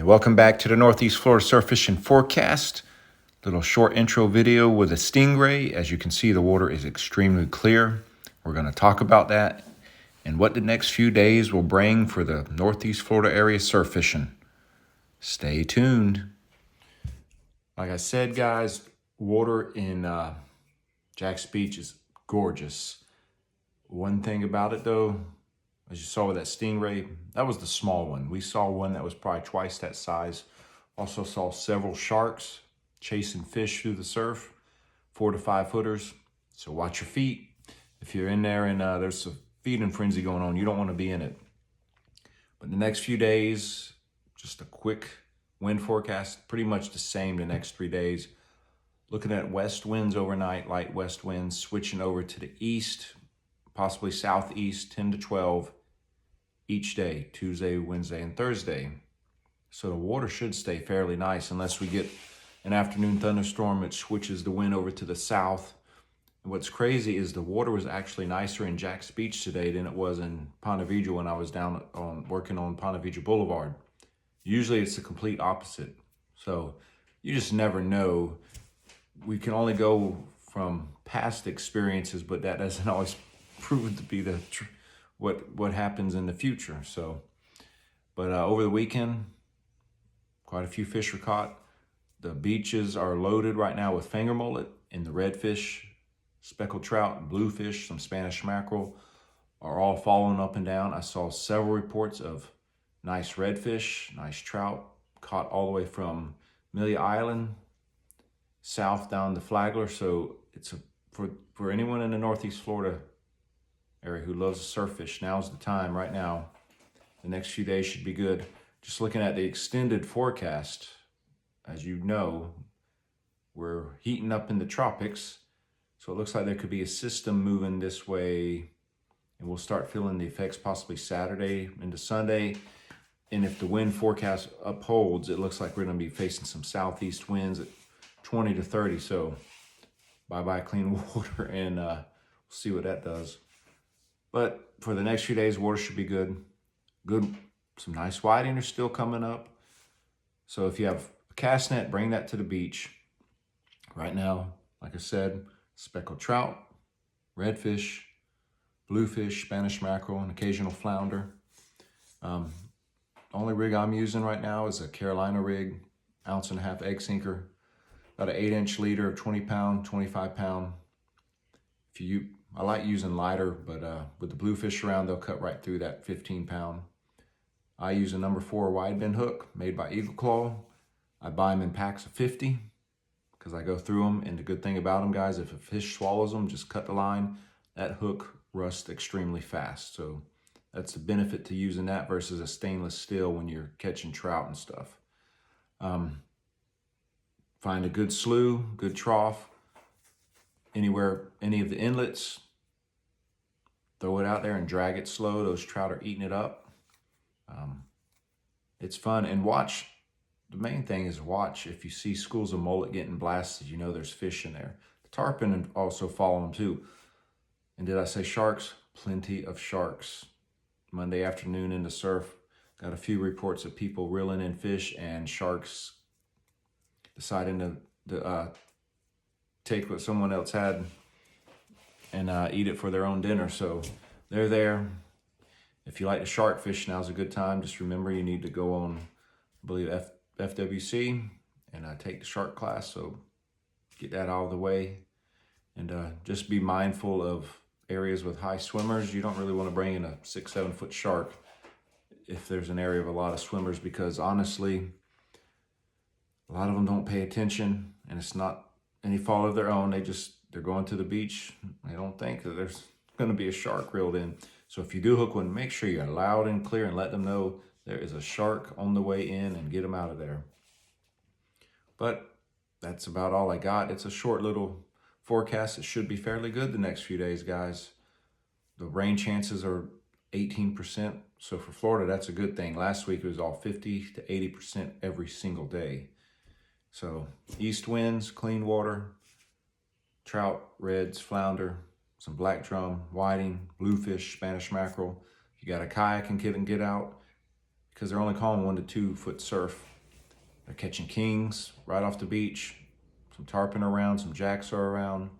welcome back to the Northeast Florida Surf Fishing Forecast. Little short intro video with a stingray. As you can see, the water is extremely clear. We're going to talk about that and what the next few days will bring for the Northeast Florida area surf fishing. Stay tuned. Like I said, guys, water in Jack's Beach is gorgeous. One thing about it, though, as you saw with that stingray, that was the small one. We saw one that was probably twice that size. Also saw several sharks chasing fish through the surf, 4 to 5 footers. So watch your feet. If you're in there and there's a feeding frenzy going on, you don't want to be in it. But the next few days, just a quick wind forecast, pretty much the same the next 3 days. Looking at west winds overnight, light west winds switching over to the east, possibly southeast, 10 to 12 each day, Tuesday, Wednesday, and Thursday. So the water should stay fairly nice unless we get an afternoon thunderstorm. It switches the wind over to the south. And what's crazy is the water was actually nicer in Jack's Beach today than it was in Ponte Vedra when I was down working on Ponte Vedra Boulevard. Usually it's the complete opposite. So you just never know. We can only go from past experiences, but that doesn't always prove to be the what happens in the future. So, but over the weekend, quite a few fish were caught. The beaches are loaded right now with finger mullet, and the redfish, speckled trout, bluefish, some Spanish mackerel are all falling up and down. I saw several reports of nice redfish, nice trout caught all the way from Amelia Island south down to Flagler. So it's for anyone in the Northeast Florida area who loves to surf fish, now's the time right now. The next few days should be good. Just looking at the extended forecast, as you know, we're heating up in the tropics. So it looks like there could be a system moving this way, and we'll start feeling the effects possibly Saturday into Sunday. And if the wind forecast upholds, it looks like we're going to be facing some southeast winds at 20 to 30. So bye-bye clean water, and we'll see what that does. But for the next few days, water should be good. Some nice whiting are still coming up. So if you have a cast net, bring that to the beach. Right now, like I said, speckled trout, redfish, bluefish, Spanish mackerel, and occasional flounder. The only rig I'm using right now is a Carolina rig, 1.5 ounce egg sinker, about an 8-inch leader of 20 pound, 25 pound. I like using lighter, but with the bluefish around, they'll cut right through that 15 pound. I use a number 4 wide bend hook made by Eagle Claw. I buy them in packs of 50 because I go through them. And the good thing about them, guys, if a fish swallows them, just cut the line. That hook rusts extremely fast. So that's the benefit to using that versus a stainless steel when you're catching trout and stuff. Find a good slough, good trough, anywhere, any of the inlets. Throw it out there and drag it slow. Those trout are eating it up. It's fun. And watch. The main thing is watch. If you see schools of mullet getting blasted, you know there's fish in there. The tarpon also follow them too. And did I say sharks? Plenty of sharks. Monday afternoon in the surf, got a few reports of people reeling in fish and sharks deciding to take what someone else had and eat it for their own dinner. So they're there. If you like to shark fish, now's a good time. Just remember you need to go on, I believe, FWC and take the shark class. So get that out of the way. And just be mindful of areas with high swimmers. You don't really want to bring in a 6-7 foot shark if there's an area of a lot of swimmers, because honestly, a lot of them don't pay attention, and it's not any fault of their own. They're going to the beach. They don't think that there's going to be a shark reeled in. So if you do hook one, make sure you're loud and clear and let them know there is a shark on the way in and get them out of there. But that's about all I got. It's a short little forecast. It should be fairly good the next few days, guys. The rain chances are 18%. So for Florida, that's a good thing. Last week it was all 50 to 80% every single day. So east winds, clean water, trout, reds, flounder, some black drum, whiting, bluefish, Spanish mackerel. If you got a kayak and get out, because they're only calling 1 to 2 foot surf They're catching kings right off the beach. Some tarpon around, some jacks are around.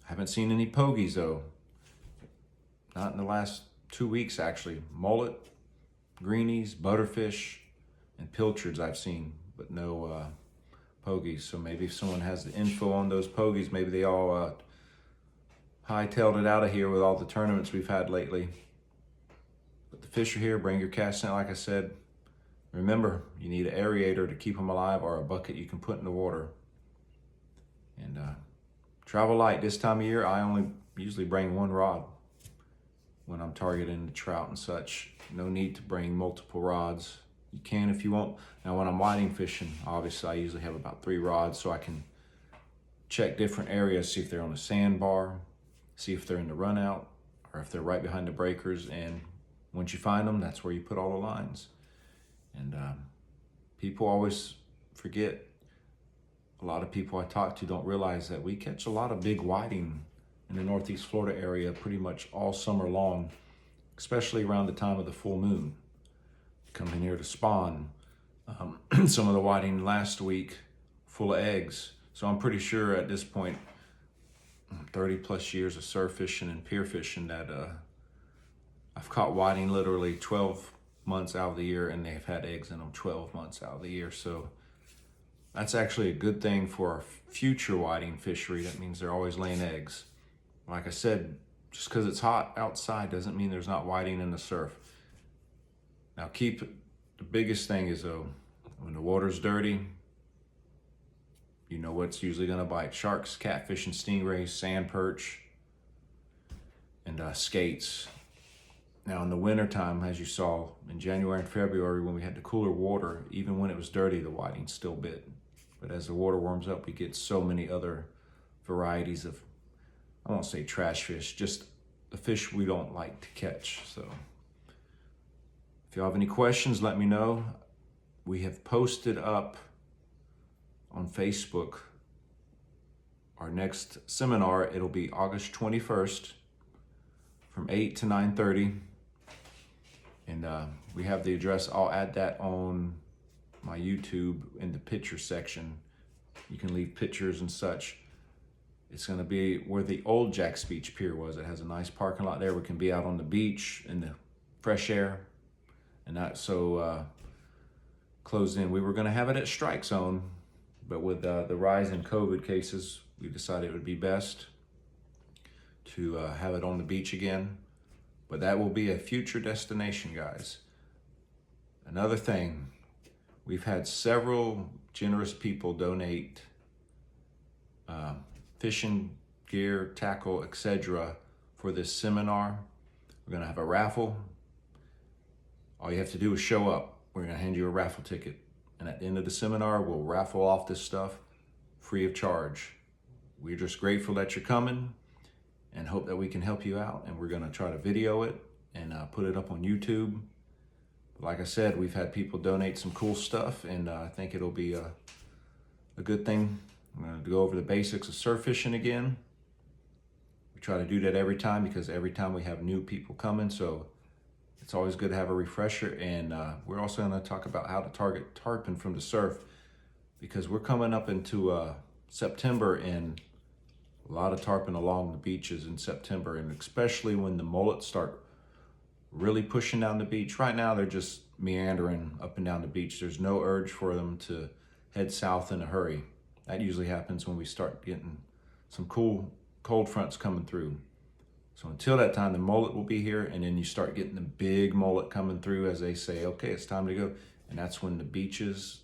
I haven't seen any pogies though. Not in the last 2 weeks actually. Mullet, greenies, butterfish, and pilchards I've seen, but no pogies. So maybe if someone has the info on those pogies, maybe they all hightailed it out of here with all the tournaments we've had lately. But the fish are here. Bring your cast net, like I said. Remember, you need an aerator to keep them alive or a bucket you can put in the water. And travel light. This time of year, I only usually bring one rod when I'm targeting the trout and such. No need to bring multiple rods. You can if you want. Now when I'm whiting fishing, obviously I usually have about 3 rods so I can check different areas, see if they're on a sandbar, see if they're in the run out, or if they're right behind the breakers. And once you find them, that's where you put all the lines. And people always forget, a lot of people I talk to don't realize that we catch a lot of big whiting in the Northeast Florida area pretty much all summer long, especially around the time of the full moon. Come in here to spawn. Some of the whiting last week full of eggs. So I'm pretty sure at this point, 30 plus years of surf fishing and pier fishing, that I've caught whiting literally 12 months out of the year, and they've had eggs in them 12 months out of the year. So that's actually a good thing for our future whiting fishery. That means they're always laying eggs. Like I said, just because it's hot outside doesn't mean there's not whiting in the surf. Now the biggest thing is though, when the water's dirty, you know what's usually gonna bite: sharks, catfish, and stingrays, sand perch, and skates. Now in the wintertime, as you saw in January and February, when we had the cooler water, even when it was dirty, the whiting still bit. But as the water warms up, we get so many other varieties of, I won't say trash fish, just the fish we don't like to catch. So if you have any questions, let me know. We have posted up on Facebook our next seminar. It'll be August 21st from 8 to 9:30. And we have the address. I'll add that on my YouTube in the picture section. You can leave pictures and such. It's gonna be where the old Jack's Beach Pier was. It has a nice parking lot there. We can be out on the beach in the fresh air and not so closed in. We were gonna have it at Strike Zone, but with the rise in COVID cases, we decided it would be best to have it on the beach again. But that will be a future destination, guys. Another thing, we've had several generous people donate fishing gear, tackle, etc. for this seminar. We're gonna have a raffle. All you have to do is show up. We're gonna hand you a raffle ticket. And at the end of the seminar, we'll raffle off this stuff free of charge. We're just grateful that you're coming and hope that we can help you out. And we're gonna try to video it and put it up on YouTube. But like I said, we've had people donate some cool stuff, and I think it'll be a good thing. I'm gonna go over the basics of surf fishing again. We try to do that every time because every time we have new people coming, so it's always good to have a refresher. And we're also gonna talk about how to target tarpon from the surf, because we're coming up into September, and a lot of tarpon along the beaches in September, and especially when the mullets start really pushing down the beach. Right now, they're just meandering up and down the beach. There's no urge for them to head south in a hurry. That usually happens when we start getting some cool cold fronts coming through. So until that time, the mullet will be here, and then you start getting the big mullet coming through as they say, okay, it's time to go. And that's when the beaches,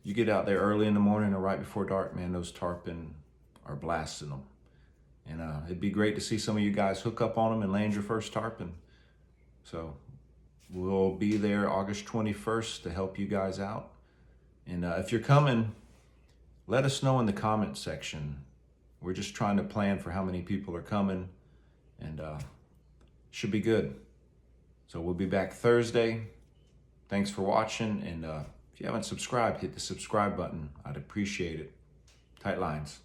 you get out there early in the morning or right before dark, man, those tarpon are blasting them. And it'd be great to see some of you guys hook up on them and land your first tarpon. So we'll be there August 21st to help you guys out. And if you're coming, let us know in the comment section. We're just trying to plan for how many people are coming, and should be good. So we'll be back Thursday. Thanks for watching. And if you haven't subscribed, hit the subscribe button. I'd appreciate it. Tight lines.